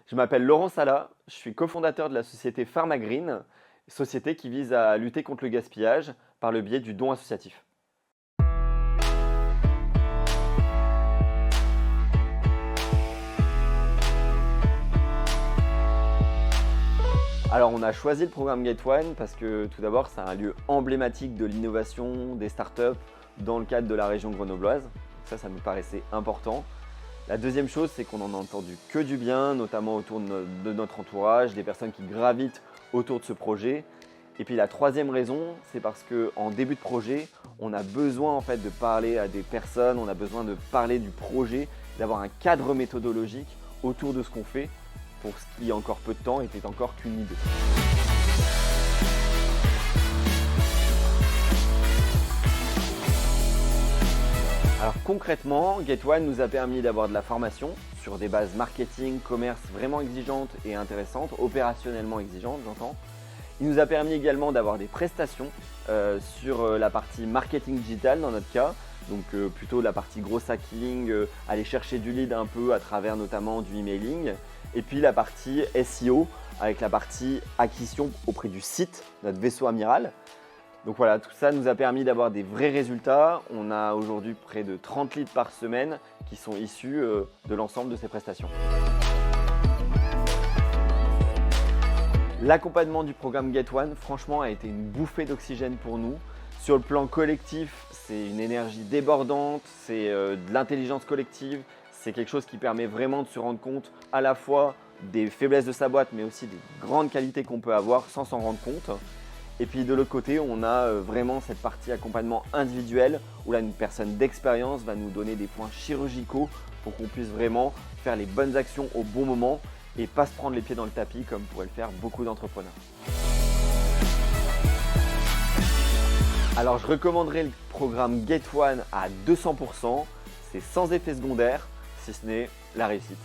Je m'appelle Laurent Sala, je suis cofondateur de la société Pharmagreen, société qui vise à lutter contre le gaspillage par le biais du don associatif. Alors on a choisi le programme Gate One parce que tout d'abord c'est un lieu emblématique de l'innovation, des startups dans le cadre de la région grenobloise. Ça nous paraissait important. La deuxième chose, c'est qu'on en a entendu que du bien, notamment autour de notre entourage, des personnes qui gravitent autour de ce projet. Et puis la troisième raison, c'est parce qu'en début de projet, on a besoin en fait de parler à des personnes, on a besoin de parler du projet, d'avoir un cadre méthodologique autour de ce qu'on fait pour ce qui, il y a encore peu de temps, était encore qu'une idée. Alors concrètement, Gate One nous a permis d'avoir de la formation sur des bases marketing, commerce vraiment exigeantes et intéressantes, opérationnellement exigeantes j'entends. Il nous a permis également d'avoir des prestations sur la partie marketing digital dans notre cas, donc plutôt la partie gros hacking, aller chercher du lead un peu à travers notamment du emailing, et puis la partie SEO avec la partie acquisition auprès du site, notre vaisseau amiral. Donc voilà, tout ça nous a permis d'avoir des vrais résultats. On a aujourd'hui près de 30 leads par semaine qui sont issus de l'ensemble de ces prestations. L'accompagnement du programme Gate One, franchement, a été une bouffée d'oxygène pour nous. Sur le plan collectif, c'est une énergie débordante, c'est de l'intelligence collective. C'est quelque chose qui permet vraiment de se rendre compte à la fois des faiblesses de sa boîte, mais aussi des grandes qualités qu'on peut avoir sans s'en rendre compte. Et puis de l'autre côté, on a vraiment cette partie accompagnement individuel où là, une personne d'expérience va nous donner des points chirurgicaux pour qu'on puisse vraiment faire les bonnes actions au bon moment et pas se prendre les pieds dans le tapis comme pourraient le faire beaucoup d'entrepreneurs. Alors je recommanderais le programme Gate One à 200%, c'est sans effet secondaire, si ce n'est la réussite.